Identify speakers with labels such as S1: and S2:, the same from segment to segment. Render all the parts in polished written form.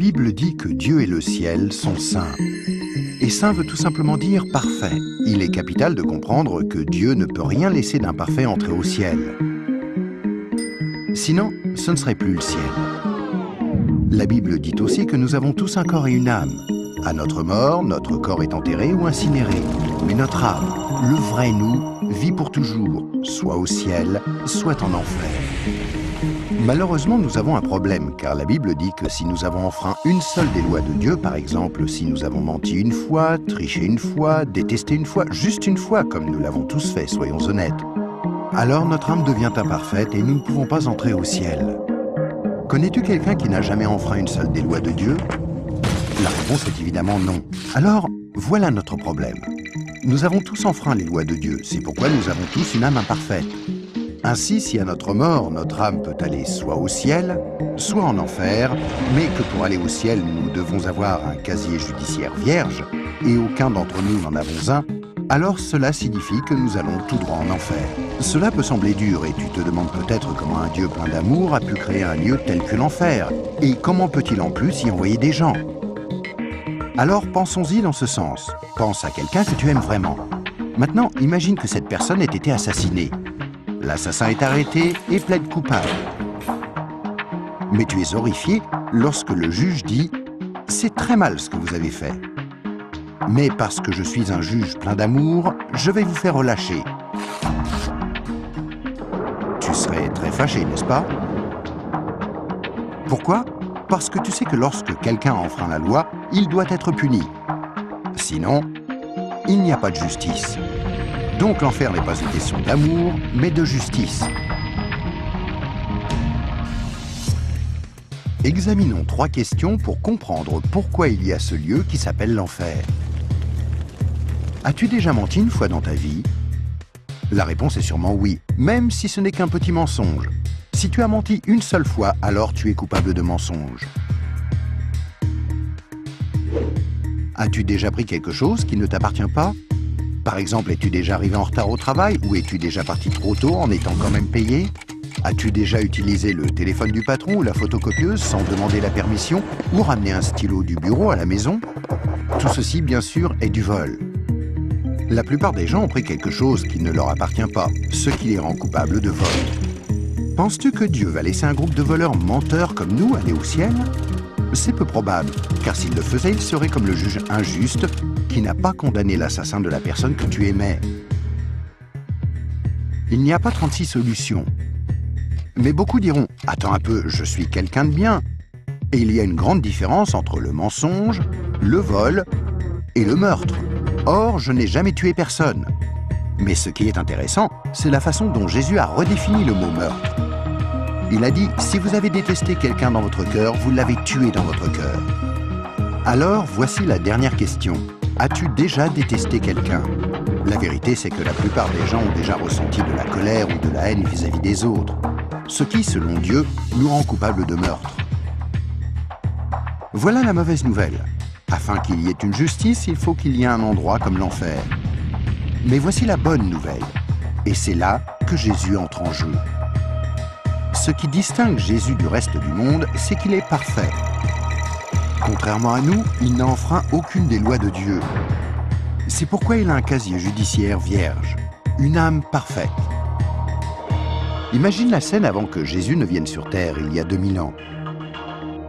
S1: Bible dit que Dieu et le ciel sont saints. Et saint veut tout simplement dire parfait. Il est capital de comprendre que Dieu ne peut rien laisser d'imparfait entrer au ciel. Sinon, ce ne serait plus le ciel. La Bible dit aussi que nous avons tous un corps et une âme. À notre mort, notre corps est enterré ou incinéré. Mais notre âme, le vrai nous, vit pour toujours, soit au ciel, soit en enfer. Malheureusement, nous avons un problème, car la Bible dit que si nous avons enfreint une seule des lois de Dieu, par exemple, si nous avons menti une fois, triché une fois, détesté une fois, juste une fois, comme nous l'avons tous fait, soyons honnêtes, alors notre âme devient imparfaite et nous ne pouvons pas entrer au ciel. Connais-tu quelqu'un qui n'a jamais enfreint une seule des lois de Dieu? La réponse est évidemment non. Alors, voilà notre problème. Nous avons tous enfreint les lois de Dieu, c'est pourquoi nous avons tous une âme imparfaite. Ainsi, si à notre mort, notre âme peut aller soit au ciel, soit en enfer, mais que pour aller au ciel, nous devons avoir un casier judiciaire vierge, et aucun d'entre nous n'en avons un, alors cela signifie que nous allons tout droit en enfer. Cela peut sembler dur, et tu te demandes peut-être comment un Dieu plein d'amour a pu créer un lieu tel que l'enfer, et comment peut-il en plus y envoyer des gens? Alors pensons-y dans ce sens. Pense à quelqu'un que tu aimes vraiment. Maintenant, imagine que cette personne ait été assassinée. L'assassin est arrêté et plaide coupable. Mais tu es horrifié lorsque le juge dit « C'est très mal ce que vous avez fait. Mais parce que je suis un juge plein d'amour, je vais vous faire relâcher. » Tu serais très fâché, n'est-ce pas? Pourquoi? Parce que tu sais que lorsque quelqu'un enfreint la loi, il doit être puni. Sinon, il n'y a pas de justice. Donc l'enfer n'est pas une question d'amour, mais de justice. Examinons 3 questions pour comprendre pourquoi il y a ce lieu qui s'appelle l'enfer. As-tu déjà menti une fois dans ta vie? La réponse est sûrement oui, même si ce n'est qu'un petit mensonge. Si tu as menti une seule fois, alors tu es coupable de mensonge. As-tu déjà pris quelque chose qui ne t'appartient pas? Par exemple, es-tu déjà arrivé en retard au travail ou es-tu déjà parti trop tôt en étant quand même payé? As-tu déjà utilisé le téléphone du patron ou la photocopieuse sans demander la permission ou ramené un stylo du bureau à la maison? Tout ceci, bien sûr, est du vol. La plupart des gens ont pris quelque chose qui ne leur appartient pas, ce qui les rend coupables de vol. Penses-tu que Dieu va laisser un groupe de voleurs menteurs comme nous aller au ciel? C'est peu probable, car s'il le faisait, il serait comme le juge injuste qui n'a pas condamné l'assassin de la personne que tu aimais. Il n'y a pas 36 solutions. Mais beaucoup diront « Attends un peu, je suis quelqu'un de bien ». Et il y a une grande différence entre le mensonge, le vol et le meurtre. Or, je n'ai jamais tué personne. Mais ce qui est intéressant, c'est la façon dont Jésus a redéfini le mot meurtre. Il a dit « Si vous avez détesté quelqu'un dans votre cœur, vous l'avez tué dans votre cœur. » Alors, voici la dernière question. As-tu déjà détesté quelqu'un? La vérité, c'est que la plupart des gens ont déjà ressenti de la colère ou de la haine vis-à-vis des autres, ce qui, selon Dieu, nous rend coupables de meurtre. Voilà la mauvaise nouvelle. Afin qu'il y ait une justice, il faut qu'il y ait un endroit comme l'enfer. Mais voici la bonne nouvelle. Et c'est là que Jésus entre en jeu. Ce qui distingue Jésus du reste du monde, c'est qu'il est parfait. Contrairement à nous, il n'a enfreint aucune des lois de Dieu. C'est pourquoi il a un casier judiciaire vierge, une âme parfaite. Imagine la scène avant que Jésus ne vienne sur terre, il y a 2000 ans.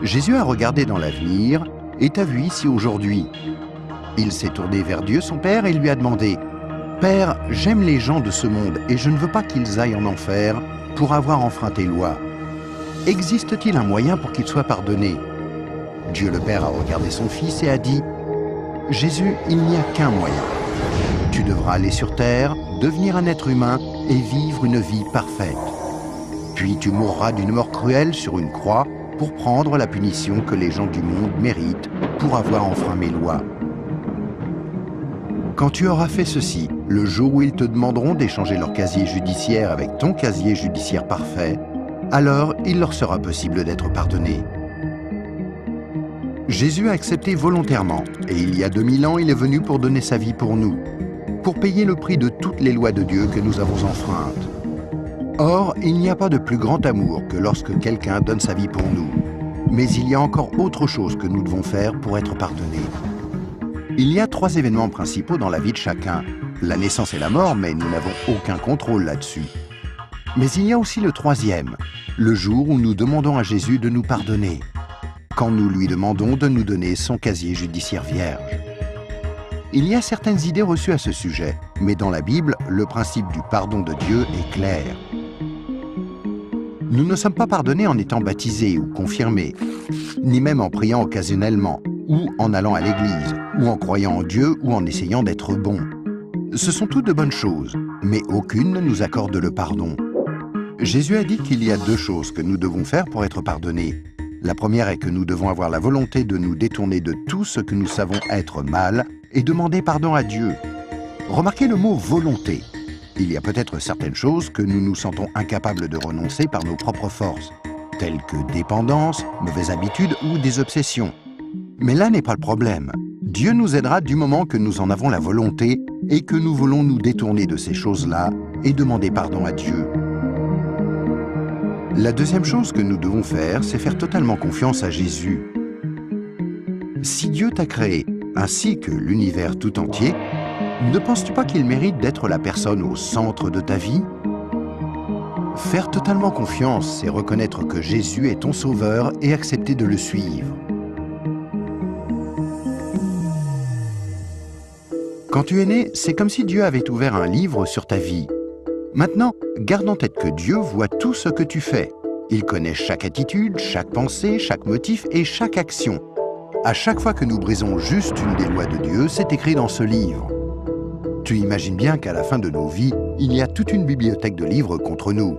S1: Jésus a regardé dans l'avenir et t'a vu ici aujourd'hui. Il s'est tourné vers Dieu, son Père, et lui a demandé « Père, j'aime les gens de ce monde et je ne veux pas qu'ils aillent en enfer pour avoir enfreint tes lois. Existe-t-il un moyen pour qu'ils soient pardonnés ?» Dieu le Père a regardé son Fils et a dit « Jésus, il n'y a qu'un moyen. Tu devras aller sur terre, devenir un être humain et vivre une vie parfaite. Puis tu mourras d'une mort cruelle sur une croix pour prendre la punition que les gens du monde méritent pour avoir enfreint mes lois. Quand tu auras fait ceci, le jour où ils te demanderont d'échanger leur casier judiciaire avec ton casier judiciaire parfait, alors il leur sera possible d'être pardonnés. » Jésus a accepté volontairement, et il y a 2000 ans, il est venu pour donner sa vie pour nous, pour payer le prix de toutes les lois de Dieu que nous avons enfreintes. Or, il n'y a pas de plus grand amour que lorsque quelqu'un donne sa vie pour nous. Mais il y a encore autre chose que nous devons faire pour être pardonnés. Il y a 3 événements principaux dans la vie de chacun. La naissance et la mort, mais nous n'avons aucun contrôle là-dessus. Mais il y a aussi le 3e, le jour où nous demandons à Jésus de nous pardonner, quand nous lui demandons de nous donner son casier judiciaire vierge. Il y a certaines idées reçues à ce sujet, mais dans la Bible, le principe du pardon de Dieu est clair. Nous ne sommes pas pardonnés en étant baptisés ou confirmés, ni même en priant occasionnellement, ou en allant à l'église, ou en croyant en Dieu, ou en essayant d'être bons. Ce sont toutes de bonnes choses, mais aucune ne nous accorde le pardon. Jésus a dit qu'il y a 2 choses que nous devons faire pour être pardonnés. La première est que nous devons avoir la volonté de nous détourner de tout ce que nous savons être mal et demander pardon à Dieu. Remarquez le mot « volonté ». Il y a peut-être certaines choses que nous nous sentons incapables de renoncer par nos propres forces, telles que dépendance, mauvaises habitudes ou des obsessions. Mais là n'est pas le problème. Dieu nous aidera du moment que nous en avons la volonté et que nous voulons nous détourner de ces choses-là et demander pardon à Dieu. La deuxième chose que nous devons faire, c'est faire totalement confiance à Jésus. Si Dieu t'a créé, ainsi que l'univers tout entier, ne penses-tu pas qu'il mérite d'être la personne au centre de ta vie? Faire totalement confiance, c'est reconnaître que Jésus est ton sauveur et accepter de le suivre. Quand tu es né, c'est comme si Dieu avait ouvert un livre sur ta vie. Maintenant, garde en tête que Dieu voit tout ce que tu fais. Il connaît chaque attitude, chaque pensée, chaque motif et chaque action. À chaque fois que nous brisons juste une des lois de Dieu, c'est écrit dans ce livre. Tu imagines bien qu'à la fin de nos vies, il y a toute une bibliothèque de livres contre nous.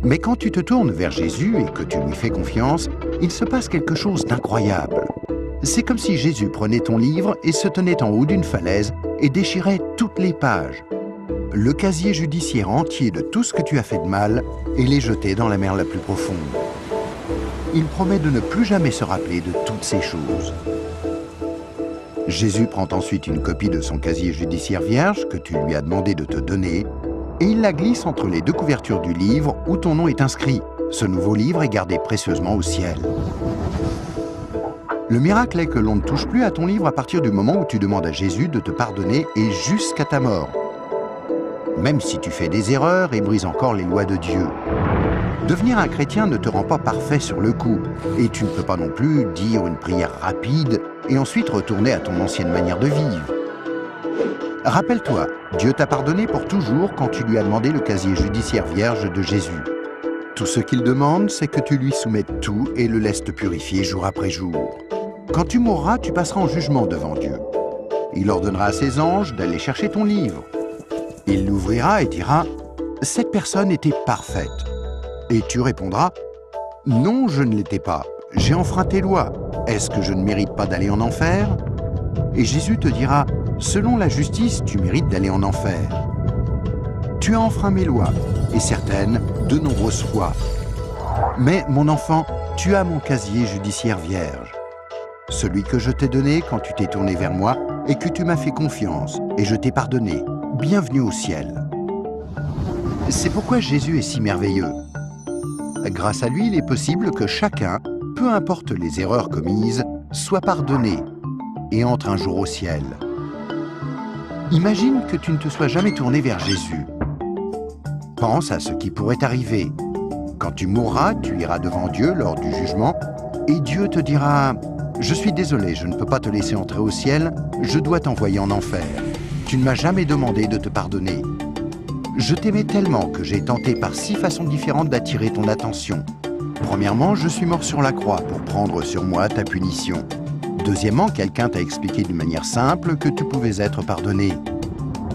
S1: Mais quand tu te tournes vers Jésus et que tu lui fais confiance, il se passe quelque chose d'incroyable. C'est comme si Jésus prenait ton livre et se tenait en haut d'une falaise et déchirait toutes les pages. Le casier judiciaire entier de tout ce que tu as fait de mal et les jeter dans la mer la plus profonde. Il promet de ne plus jamais se rappeler de toutes ces choses. Jésus prend ensuite une copie de son casier judiciaire vierge que tu lui as demandé de te donner et il la glisse entre les 2 couvertures du livre où ton nom est inscrit. Ce nouveau livre est gardé précieusement au ciel. Le miracle est que l'on ne touche plus à ton livre à partir du moment où tu demandes à Jésus de te pardonner et jusqu'à ta mort. Même si tu fais des erreurs et brises encore les lois de Dieu. Devenir un chrétien ne te rend pas parfait sur le coup, et tu ne peux pas non plus dire une prière rapide et ensuite retourner à ton ancienne manière de vivre. Rappelle-toi, Dieu t'a pardonné pour toujours quand tu lui as demandé le casier judiciaire vierge de Jésus. Tout ce qu'il demande, c'est que tu lui soumettes tout et le laisses te purifier jour après jour. Quand tu mourras, tu passeras en jugement devant Dieu. Il ordonnera à ses anges d'aller chercher ton livre. Il l'ouvrira et dira « Cette personne était parfaite ». Et tu répondras « Non, je ne l'étais pas. J'ai enfreint tes lois. Est-ce que je ne mérite pas d'aller en enfer ?» Et Jésus te dira « Selon la justice, tu mérites d'aller en enfer. Tu as enfreint mes lois, et certaines, de nombreuses fois. Mais, mon enfant, tu as mon casier judiciaire vierge. Celui que je t'ai donné quand tu t'es tourné vers moi et que tu m'as fait confiance, et je t'ai pardonné. Bienvenue au ciel. » C'est pourquoi Jésus est si merveilleux. Grâce à lui, il est possible que chacun, peu importe les erreurs commises, soit pardonné et entre un jour au ciel. Imagine que tu ne te sois jamais tourné vers Jésus. Pense à ce qui pourrait t'arriver. Quand tu mourras, tu iras devant Dieu lors du jugement et Dieu te dira « Je suis désolé, je ne peux pas te laisser entrer au ciel, je dois t'envoyer en enfer. Tu ne m'as jamais demandé de te pardonner. Je t'aimais tellement que j'ai tenté par 6 façons différentes d'attirer ton attention. Premièrement, je suis mort sur la croix pour prendre sur moi ta punition. Deuxièmement, quelqu'un t'a expliqué d'une manière simple que tu pouvais être pardonné.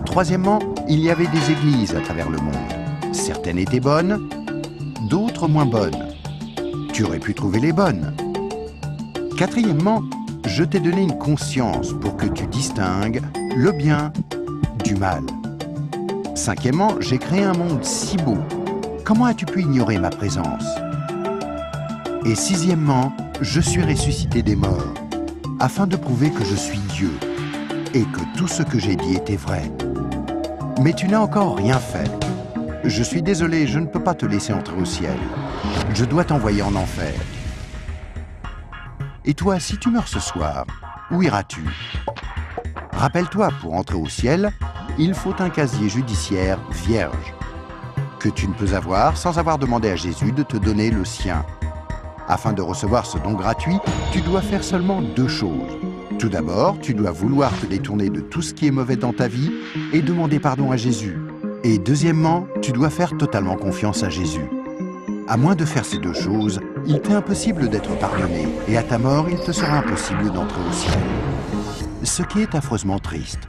S1: Troisièmement, il y avait des églises à travers le monde. Certaines étaient bonnes, d'autres moins bonnes. Tu aurais pu trouver les bonnes. Quatrièmement, je t'ai donné une conscience pour que tu distingues le bien du mal. Cinquièmement, j'ai créé un monde si beau. Comment as-tu pu ignorer ma présence? Et sixièmement, je suis ressuscité des morts, afin de prouver que je suis Dieu, et que tout ce que j'ai dit était vrai. Mais tu n'as encore rien fait. Je suis désolé, je ne peux pas te laisser entrer au ciel. Je dois t'envoyer en enfer. Et toi, si tu meurs ce soir, où iras-tu? Rappelle-toi, pour entrer au ciel, il faut un casier judiciaire vierge, que tu ne peux avoir sans avoir demandé à Jésus de te donner le sien. Afin de recevoir ce don gratuit, tu dois faire seulement 2 choses. Tout d'abord, tu dois vouloir te détourner de tout ce qui est mauvais dans ta vie et demander pardon à Jésus. Et deuxièmement, tu dois faire totalement confiance à Jésus. À moins de faire ces 2 choses, il t'est impossible d'être pardonné et à ta mort, il te sera impossible d'entrer au ciel. Ce qui est affreusement triste,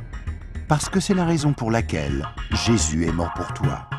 S1: parce que c'est la raison pour laquelle Jésus est mort pour toi.